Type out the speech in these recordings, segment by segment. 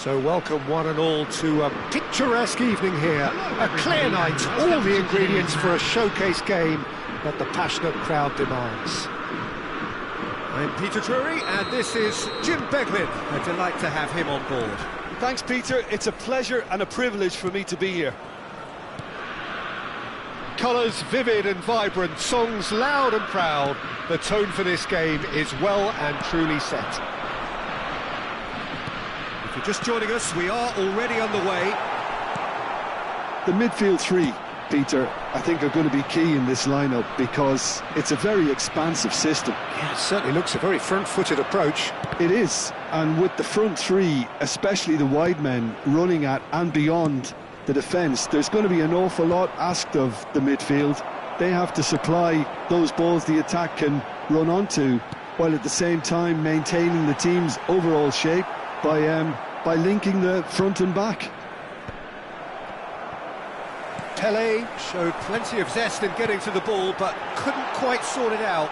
So welcome one and all to a picturesque evening here, a clear night, all the ingredients for a showcase game that the passionate crowd demands. I'm Peter Drury and this is Jim Beglin. A delight to have him on board. Thanks, Peter. It's a pleasure and a privilege for me to be here. Colours vivid and vibrant, songs loud and proud. The tone for this game is well and truly set. If you're just joining us, we are already on the way. The midfield three, Peter, I think are going to be key in this lineup because it's a very expansive system. Yeah, it certainly looks a very front-footed approach. It is, and with the front three, especially the wide men, running at and beyond the defence, there's going to be an awful lot asked of the midfield. They have to supply those balls the attack can run onto, while at the same time maintaining the team's overall shape by linking the front and back. Pele showed plenty of zest in getting to the ball, but couldn't quite sort it out.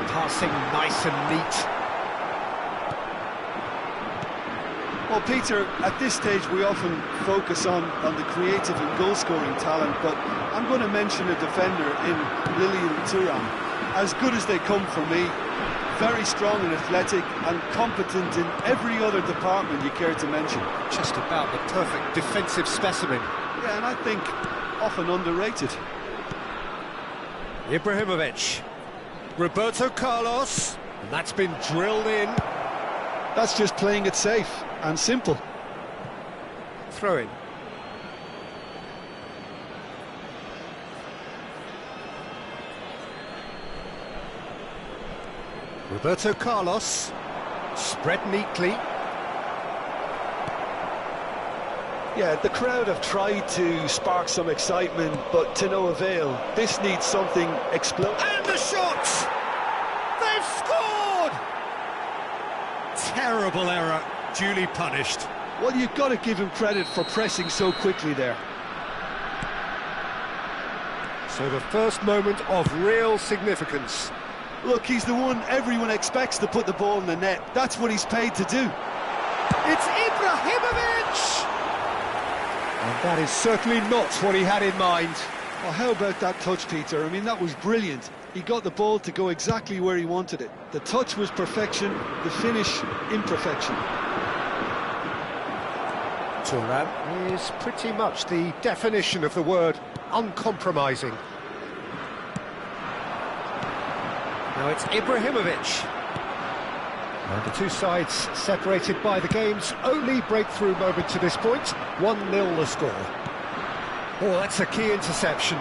Passing nice and neat. Well, Peter, at this stage we often focus on the creative and goal-scoring talent, but I'm going to mention a defender in Lilian Thuram. As good as they come for me, very strong and athletic and competent in every other department you care to mention. Just about the perfect defensive specimen. Yeah, and I think often underrated. Ibrahimovic. Roberto Carlos. And that's been drilled in. That's just playing it safe and simple. Throw in. Roberto Carlos, spread neatly. Yeah, the crowd have tried to spark some excitement, but to no avail. This needs something explosive. And the shot! They've scored! Terrible error, duly punished. Well, you've got to give him credit for pressing so quickly there. So the first moment of real significance. Look, he's the one everyone expects to put the ball in the net. That's what he's paid to do. It's Ibrahimovic! And that is certainly not what he had in mind. Well, how about that touch, Peter? I mean, that was brilliant. He got the ball to go exactly where he wanted it. The touch was perfection, the finish imperfection. Thuram is pretty much the definition of the word uncompromising. Now it's Ibrahimovic. And the two sides separated by the game's only breakthrough moment to this point. 1-0 the score. Oh, that's a key interception.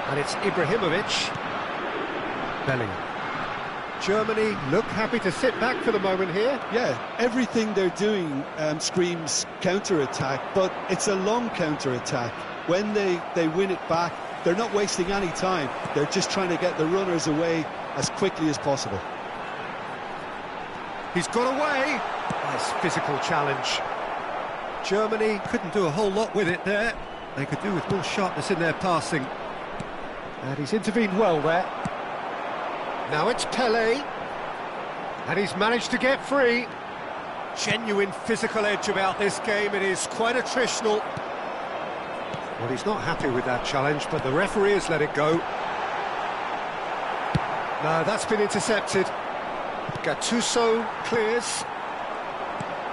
And it's Ibrahimovic. Bellingham. Germany look happy to sit back for the moment here. Yeah, everything they're doing screams counter-attack, but it's a long counter-attack. When they win it back, they're not wasting any time. They're just trying to get the runners away as quickly as possible. He's got away. Nice physical challenge. Germany couldn't do a whole lot with it there. They could do with more sharpness in their passing. And he's intervened well there. Now it's Pelé. And he's managed to get free. Genuine physical edge about this game. It is quite attritional. Well, he's not happy with that challenge, but the referee has let it go. No, that's been intercepted. Gattuso clears.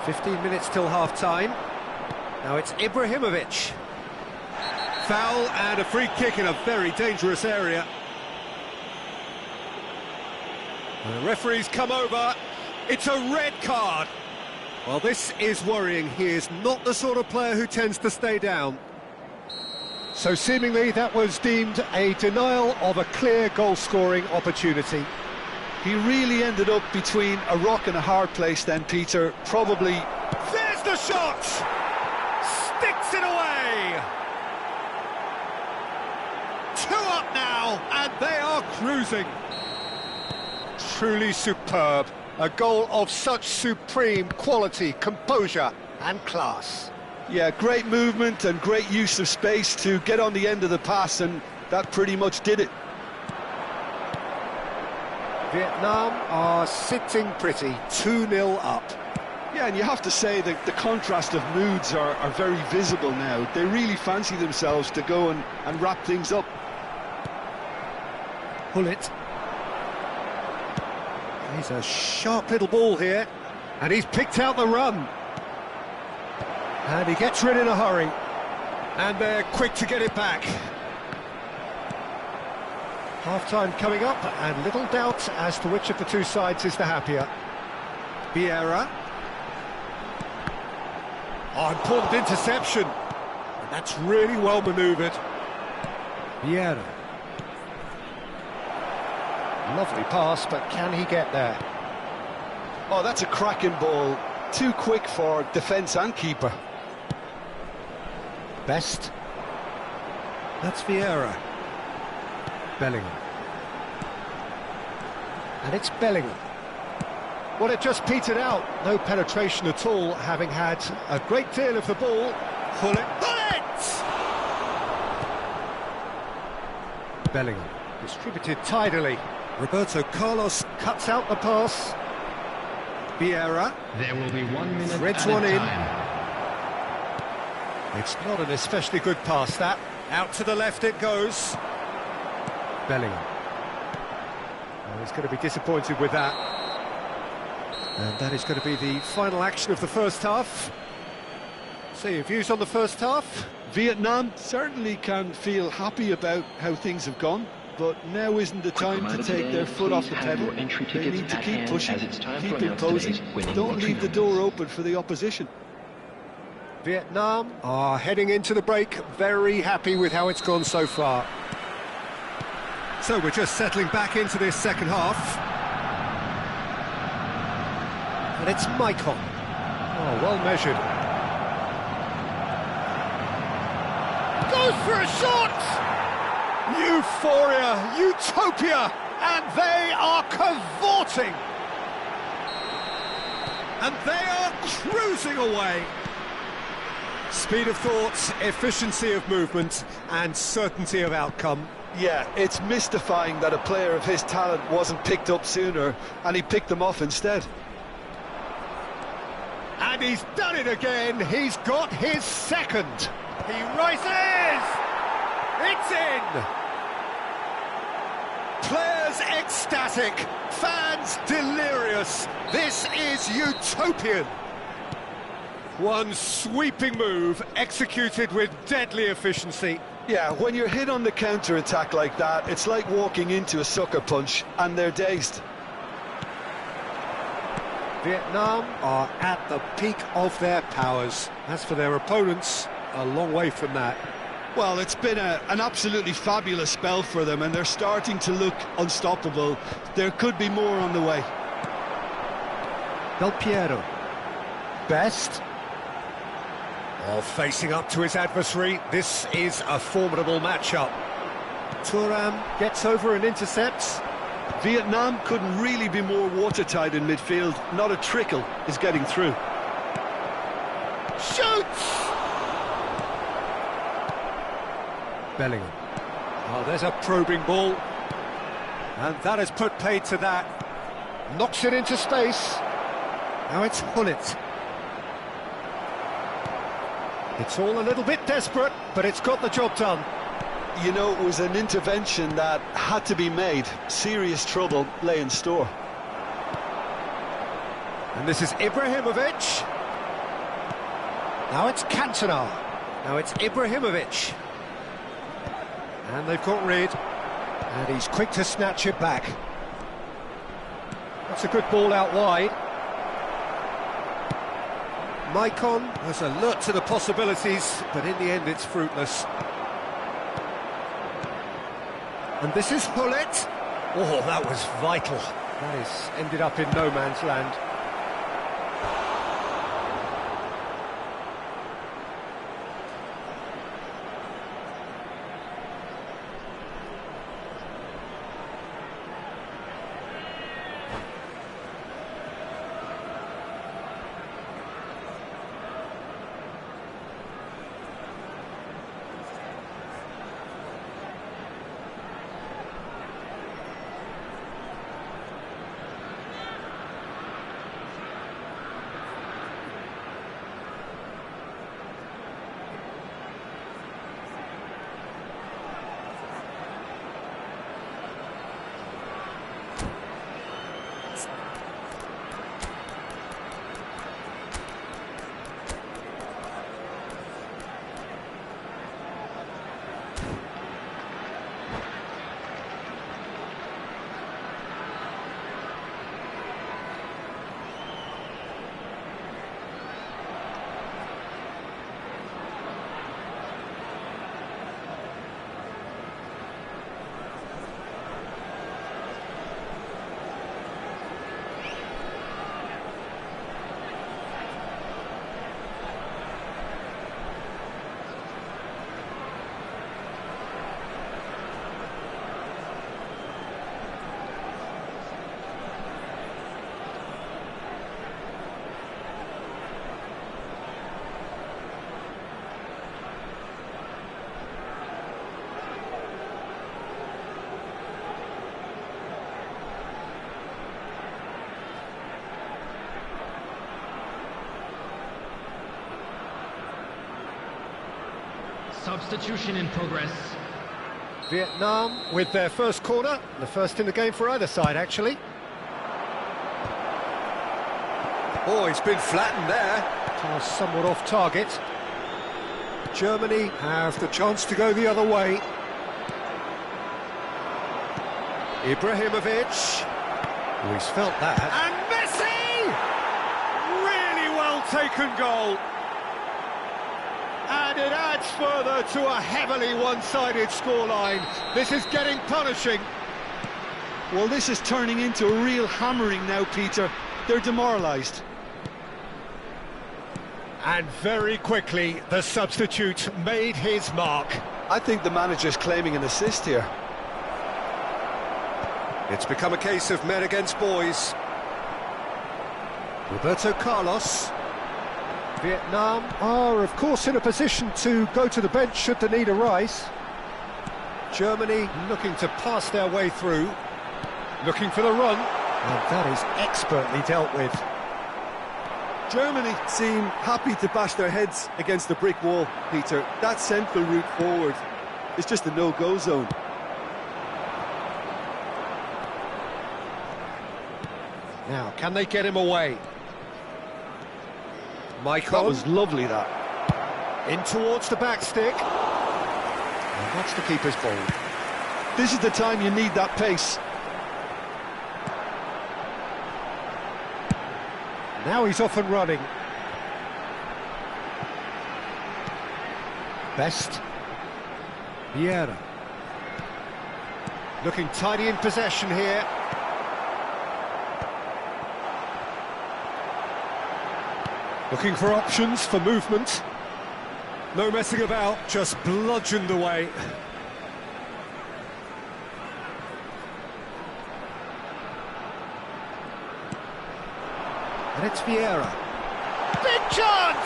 15 minutes till half-time. Now it's Ibrahimovic. Foul and a free kick in a very dangerous area. And the referee's come over. It's a red card. Well, this is worrying. He is not the sort of player who tends to stay down. So seemingly that was deemed a denial of a clear goal-scoring opportunity. He really ended up between a rock and a hard place then, Peter. Probably... There's the shot! Sticks it away! 2 up now, and they are cruising. Truly superb. A goal of such supreme quality, composure and class. Yeah, great movement and great use of space to get on the end of the pass, and that pretty much did it. Vietnam are sitting pretty, 2-0 up. Yeah, and you have to say that the contrast of moods are very visible now. They really fancy themselves to go and wrap things up. Gullit. He's a sharp little ball here, and he's picked out the run. And he gets rid in a hurry. And they're quick to get it back. Half-time coming up, and little doubt as to which of the two sides is the happier. Vieira. Oh, important interception. And that's really well manoeuvred. Vieira. Lovely pass, but can he get there? Oh, that's a cracking ball. Too quick for defence and keeper. Best. That's Vieira. Bellingham. And it's Bellingham. Well, it just petered out. No penetration at all, having had a great deal of the ball. Gullit. Bellingham. Distributed tidily. Roberto Carlos Cuts out the pass. Vieira. There will be 1 minute Threads at one a in. time. It's not an especially good pass, that. Out to the left it goes. Bellingham. Oh, he's going to be disappointed with that. And that is going to be the final action of the first half. So your views on the first half? Vietnam certainly can feel happy about how things have gone, but now isn't the time to take their foot off the pedal. They need to keep pushing, keep imposing. Don't leave the door open for the opposition. Vietnam are heading into the break, very happy with how it's gone so far. So we're just settling back into this second half. And it's Maicon. Oh, well measured. Goes for a shot! Euphoria, utopia, and they are cavorting. And they are cruising away. Speed of thought, efficiency of movement, and certainty of outcome. Yeah, it's mystifying that a player of his talent wasn't picked up sooner, and he picked them off instead. And he's done it again. He's got his second. He rises! It's in! Players ecstatic, fans delirious. This is utopian. One sweeping move, executed with deadly efficiency. Yeah, when you're hit on the counter-attack like that, it's like walking into a sucker punch, and they're dazed. Vietnam are at the peak of their powers. As for their opponents, a long way from that. Well, it's been an absolutely fabulous spell for them, and they're starting to look unstoppable. There could be more on the way. Del Piero. Best. Oh, facing up to his adversary, this is a formidable matchup. Thuram gets over and intercepts. Vietnam couldn't really be more watertight in midfield. Not a trickle is getting through. Shoots! Bellingham. Oh, there's a probing ball. And that has put paid to that. Knocks it into space. Now it's Hullet. It's all a little bit desperate, but it's got the job done. You know, it was an intervention that had to be made. Serious trouble lay in store. And this is Ibrahimovic. Now it's Cantona. Now it's Ibrahimovic. And they've got rid. And he's quick to snatch it back. That's a good ball out wide. Maicon was alert to the possibilities, but in the end it's fruitless. And this is Hullet. Oh, that was vital. That is ended up in no man's land. Substitution in progress. Vietnam with their first corner, the first in the game for either side, actually. Oh, he's been flattened there. Pass somewhat off target. Germany have the chance to go the other way. Ibrahimovic. Oh, he's felt that. And Messi! Really well taken goal. And it adds further to a heavily one-sided scoreline. This is getting punishing. Well, this is turning into a real hammering now, Peter. They're demoralised. And very quickly, the substitute made his mark. I think the manager's claiming an assist here. It's become a case of men against boys. Roberto Carlos. Vietnam are, of course, in a position to go to the bench should the need arise. Germany looking to pass their way through. Looking for the run. And that is expertly dealt with. Germany seem happy to bash their heads against the brick wall, Peter. That central route forward is just a no-go zone. Now, can they get him away? Michael. That was lovely, that. In towards the back stick. And that's the keeper's ball. This is the time you need that pace. Now he's off and running. Best. Vieira. Looking tidy in possession here. Looking for options for movement. No messing about, just bludgeoned away. And it's Vieira. Big chance!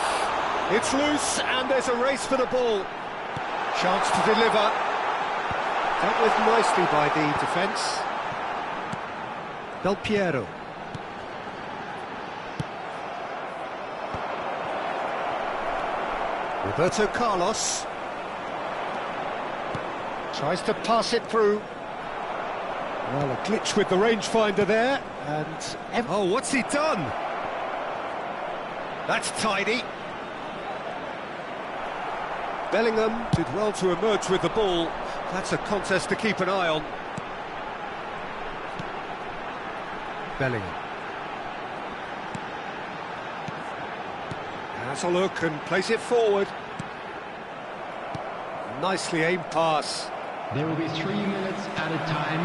It's loose and there's a race for the ball. Chance to deliver. Dealt with nicely by the defence. Del Piero. Roberto Carlos. Tries to pass it through. Well, a glitch with the rangefinder there, and... Oh, what's he done? That's tidy. Bellingham did well to emerge with the ball. That's a contest to keep an eye on. Bellingham. Has a look and plays it forward. Nicely aimed pass. There will be 3 minutes added time.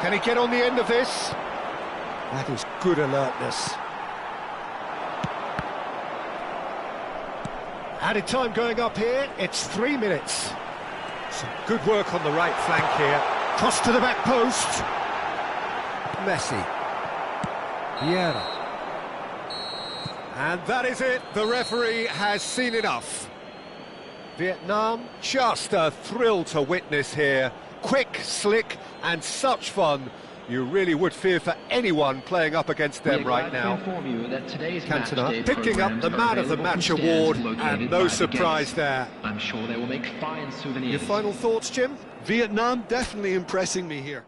Can he get on the end of this? That is good alertness. Added time going up here, it's 3 minutes. Some good work on the right flank here. Cross to the back post. Messi. Vieira. And that is it, the referee has seen enough. Vietnam, just a thrill to witness here. Quick, slick, and such fun. You really would fear for anyone playing up against them right now. Cantona picking up the Man of the Match award, and no surprise there. I'm sure they will make fine souvenirs. Your final thoughts, Jim? Vietnam definitely impressing me here.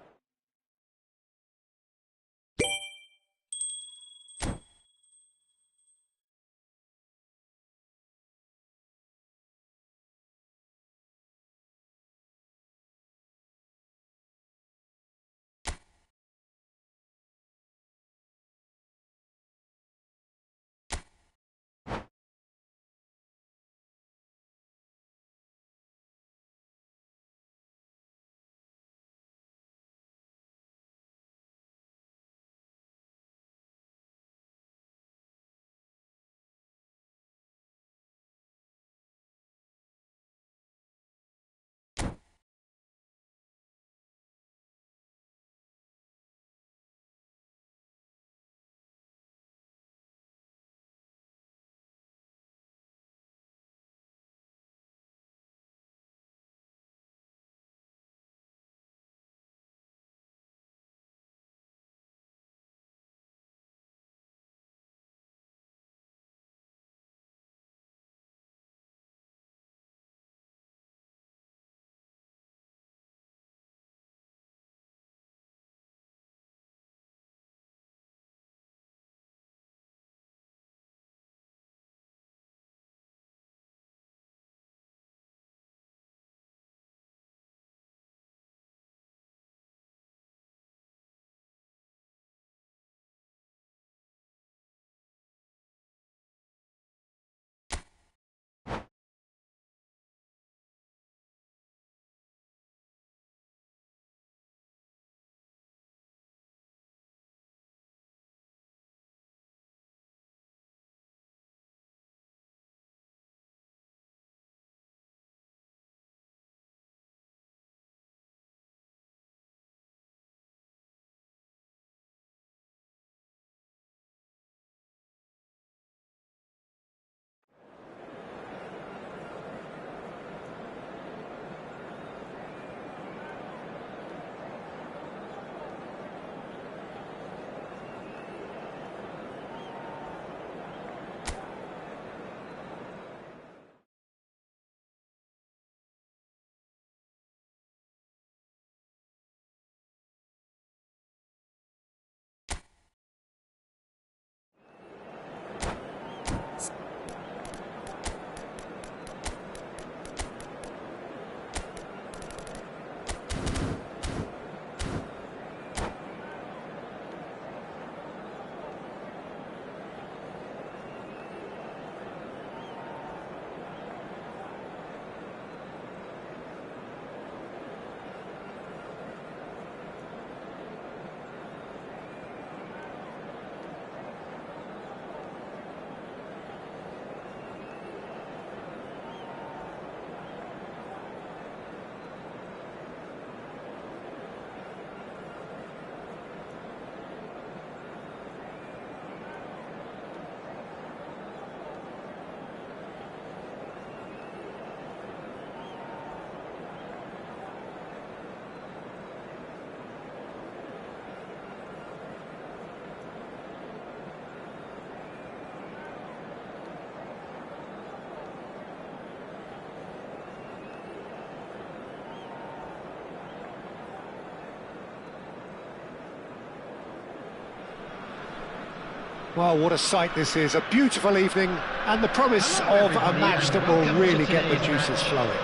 Well, what a sight this is, a beautiful evening, and the promise of a match that will really get the juices flowing.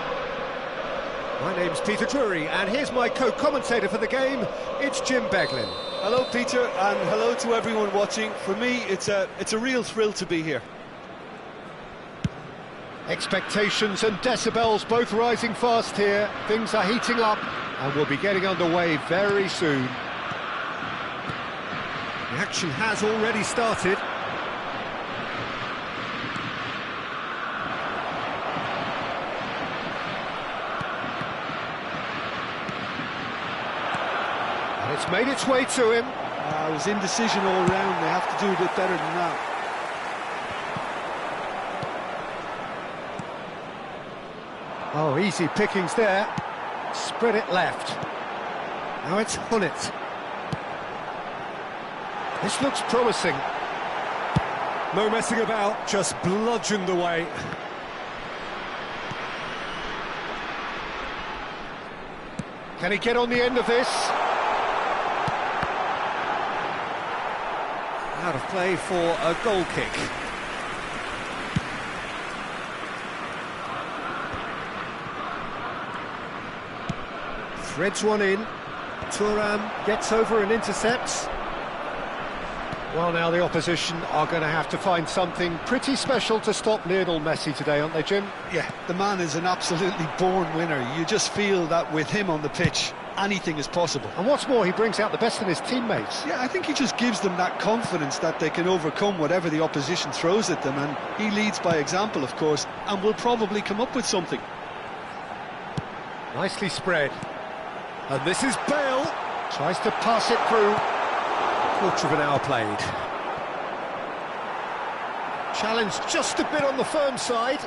My name's Peter Drury, and here's my co-commentator for the game, it's Jim Beglin. Hello, Peter, and hello to everyone watching. For me, it's a real thrill to be here. Expectations and decibels both rising fast here. Things are heating up, and we'll be getting underway very soon. The action has already started. And it's made its way to him. It was indecision all round. They have to do a bit better than that. Oh, easy pickings there. Spread it left. Now it's Hullet. This looks promising. No messing about, just bludgeoned away. Can he get on the end of this? Out of play for a goal kick. Threads one in. Thuram gets over and intercepts. Well, now the opposition are going to have to find something pretty special to stop Lionel Messi today, aren't they, Jim? Yeah, the man is an absolutely born winner. You just feel that with him on the pitch, anything is possible. And what's more, he brings out the best in his teammates. Yeah, I think he just gives them that confidence that they can overcome whatever the opposition throws at them, and he leads by example, of course, and will probably come up with something. Nicely spread. And this is Bale. Tries to pass it through. Quarter of an hour played. Challenge just a bit on the firm side.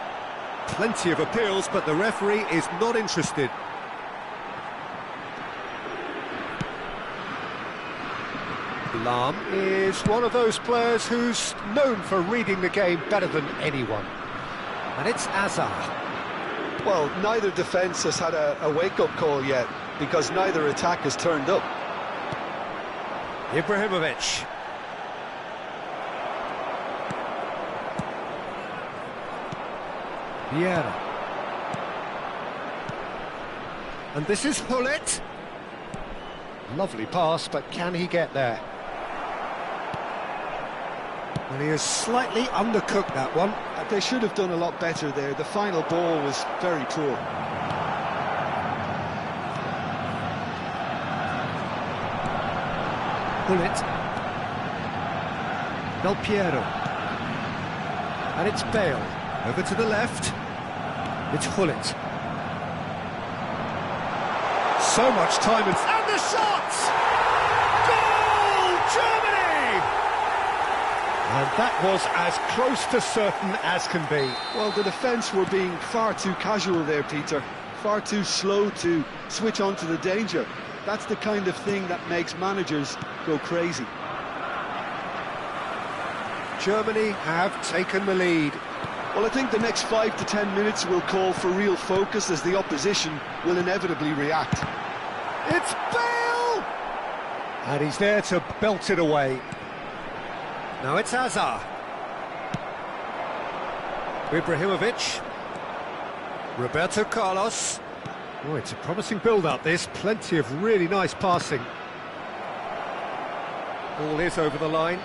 Plenty of appeals, but the referee is not interested. Lahm is one of those players who's known for reading the game better than anyone. And it's Azar. Well, neither defence has had a wake-up call yet, because neither attack has turned up. Ibrahimovic. Vieira. And this is Hullet. Lovely pass, but can he get there? Well, he has slightly undercooked that one. They should have done a lot better there. The final ball was very poor. Hullet. Del Piero. And it's Bale. Over to the left. It's Hullet. So much time and the shot! Goal! Germany! And that was as close to certain as can be. Well, the defence were being far too casual there, Peter. Far too slow to switch on to the danger. That's the kind of thing that makes managers go crazy. Germany have taken the lead. Well, I think the next 5 to 10 minutes will call for real focus, as the opposition will inevitably react. It's Bale! And he's there to belt it away. Now it's Azar. Ibrahimovic. Roberto Carlos. Oh, it's a promising build-up, this. Plenty of really nice passing. Ball is over the line.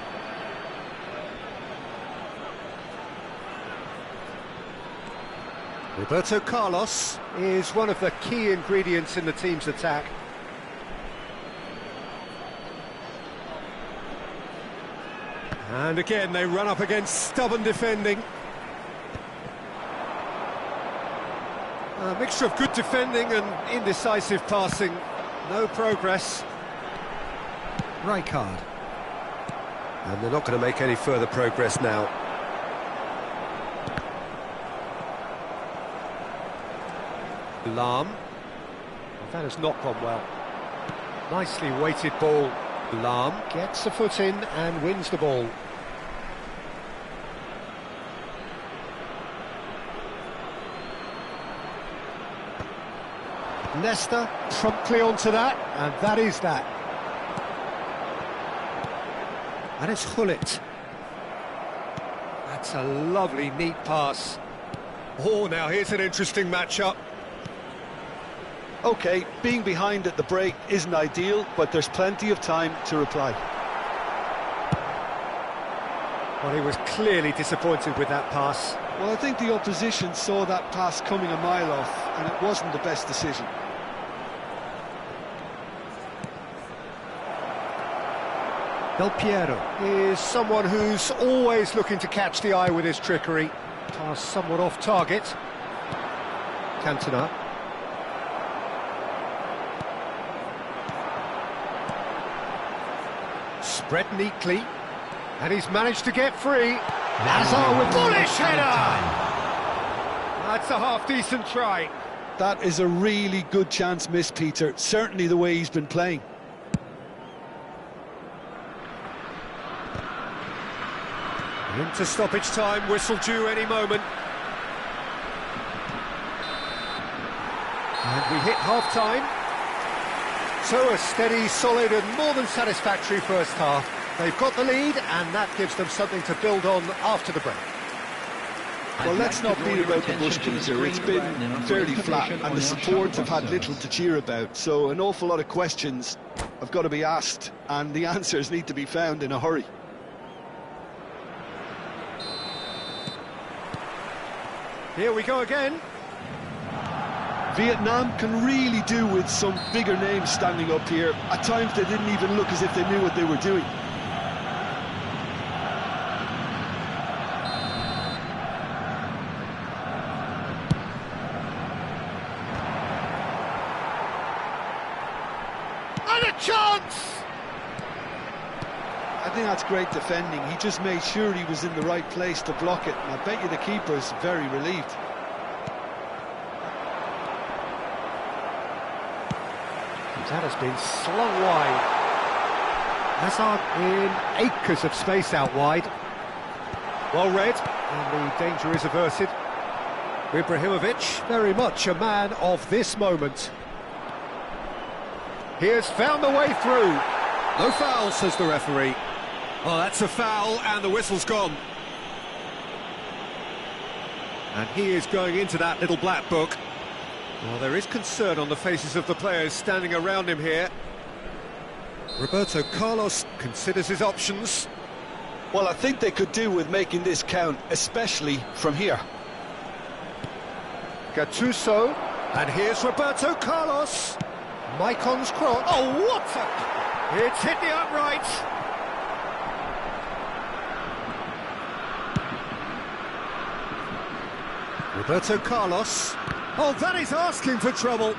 Roberto Carlos is one of the key ingredients in the team's attack. And again, they run up against stubborn defending. A mixture of good defending and indecisive passing. No progress. Rijkaard. And they're not going to make any further progress now. Lahm. That has not gone well. Nicely weighted ball. Lahm gets a foot in and wins the ball. Nesta promptly onto that, and that is that. And it's Hullet. That's a lovely, neat pass. Oh, now here's an interesting matchup. OK, being behind at the break isn't ideal, but there's plenty of time to reply. Well, he was clearly disappointed with that pass. Well, I think the opposition saw that pass coming a mile off, and it wasn't the best decision. Del Piero. Is someone who's always looking to catch the eye with his trickery. Pass somewhat off target. Cantona. Spread neatly. And he's managed to get free. Hazard with bullish header! That's a half-decent try. That is a really good chance missed, Peter. Certainly the way he's been playing. Into stoppage time, whistle due any moment. And we hit half-time. So a steady, solid and more than satisfactory first half. They've got the lead and that gives them something to build on after the break. Well, let's not beat about the bush, Peter. It's been fairly flat and the support have had little to cheer about. So an awful lot of questions have got to be asked and the answers need to be found in a hurry. Here we go again. Vietnam can really do with some bigger names standing up here. At times they didn't even look as if they knew what they were doing. And a chance! I think that's great defending. He just made sure he was in the right place to block it, and I bet you the keeper's very relieved. That has been slung wide. Hazard in acres of space out wide. Well read. And the danger is averted. Ibrahimovic, very much a man of this moment. He has found the way through. No foul, says the referee. Oh, that's a foul, and the whistle's gone. And he is going into that little black book. Well, there is concern on the faces of the players standing around him here. Roberto Carlos considers his options. Well, I think they could do with making this count, especially from here. Gattuso, and here's Roberto Carlos. Maicon's cross. Oh, what a... It's hit the upright. Roberto Carlos. Oh, that is asking for trouble.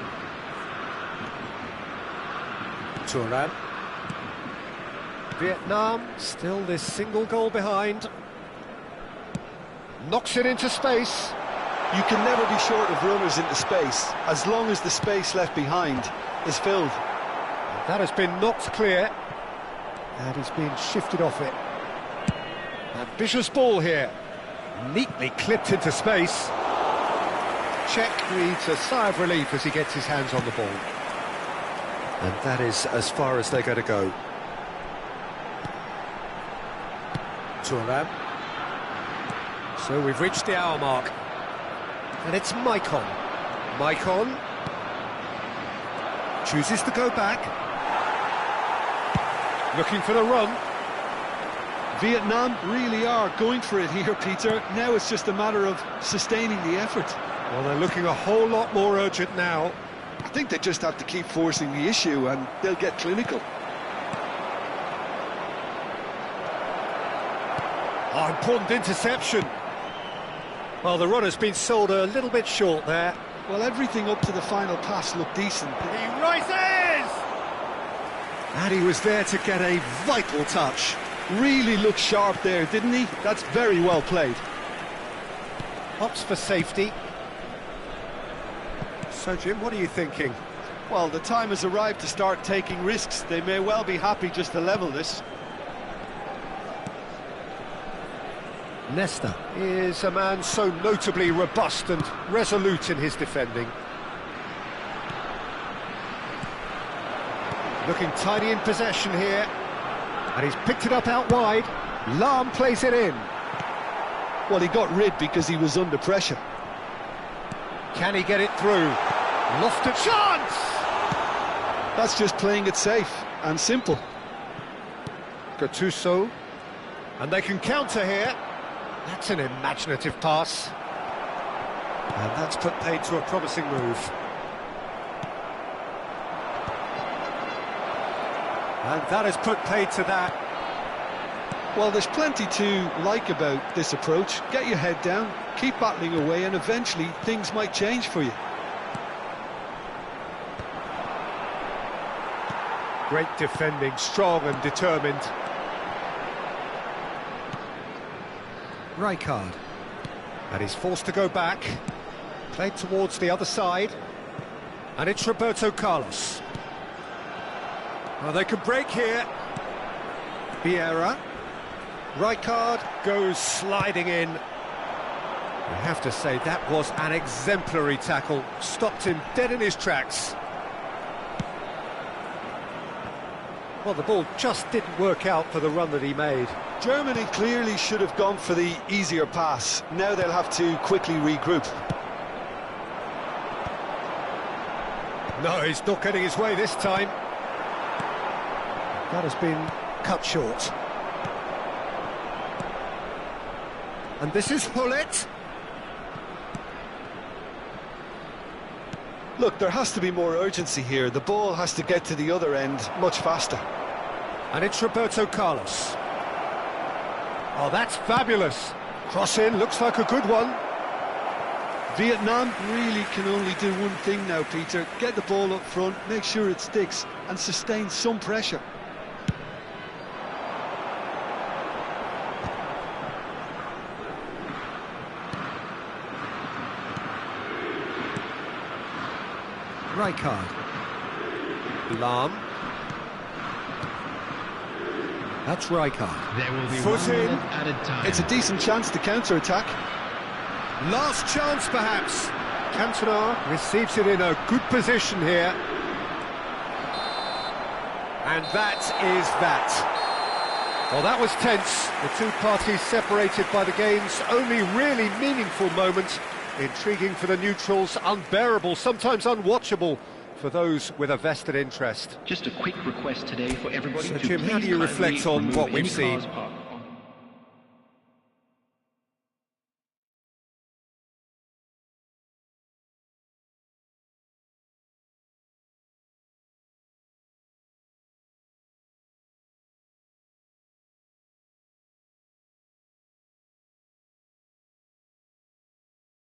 Thuram. Vietnam still this single goal behind. Knocks it into space. You can never be short of runners into space, as long as the space left behind is filled. That has been knocked clear. And he's been shifted off it. Ambitious ball here. Neatly clipped into space. Czech breathes a sigh of relief as he gets his hands on the ball. And that is as far as they're going to go. Thuram. So we've reached the hour mark. And it's Maicon. Maicon chooses to go back. Looking for the run. Vietnam really are going for it here, Peter. Now it's just a matter of sustaining the effort. Well, they're looking a whole lot more urgent now. I think they just have to keep forcing the issue and they'll get clinical. Oh, important interception. Well, the run has been sold a little bit short there. Well, everything up to the final pass looked decent. He rises! And he was there to get a vital touch. Really looked sharp there, didn't he? That's very well played. Opts for safety. So, Jim, what are you thinking? Well, the time has arrived to start taking risks. They may well be happy just to level this. Nesta is a man so notably robust and resolute in his defending. Looking tidy in possession here. And he's picked it up out wide. Lahm plays it in. Well, he got rid because he was under pressure. Can he get it through? Lofted chance! That's just playing it safe and simple. Gattuso. And they can counter here. That's an imaginative pass. And that's put paid to a promising move. And that has put paid to that. Well, there's plenty to like about this approach. Get your head down, keep battling away, and eventually things might change for you. Great defending, strong and determined. Rijkaard. And he's forced to go back. Played towards the other side. And it's Roberto Carlos. Well, they can break here. Vieira. Rijkaard goes sliding in. I have to say, that was an exemplary tackle. Stopped him dead in his tracks. Well, the ball just didn't work out for the run that he made. Germany clearly should have gone for the easier pass. Now they'll have to quickly regroup. No, he's not getting his way this time. That has been cut short. And this is Hullet. Look, there has to be more urgency here. The ball has to get to the other end much faster. And it's Roberto Carlos. Oh, that's fabulous. Cross in, looks like a good one. Vietnam really can only do one thing now, Peter. Get the ball up front, make sure it sticks, and sustain some pressure. Rijkaard. Lahm. That's Rijkaard. There will be Foot 1 in. minute added time. It's a decent chance to counter-attack. Last chance, perhaps. Cantona receives it in a good position here. And that is that. Well, that was tense. The two parties separated by the game's only really meaningful moment. Intriguing for the neutrals, unbearable, sometimes unwatchable for those with a vested interest. Just a quick request today for everybody So, to Jim, how please do you kindly reflect on remove what we've any seen? cars parked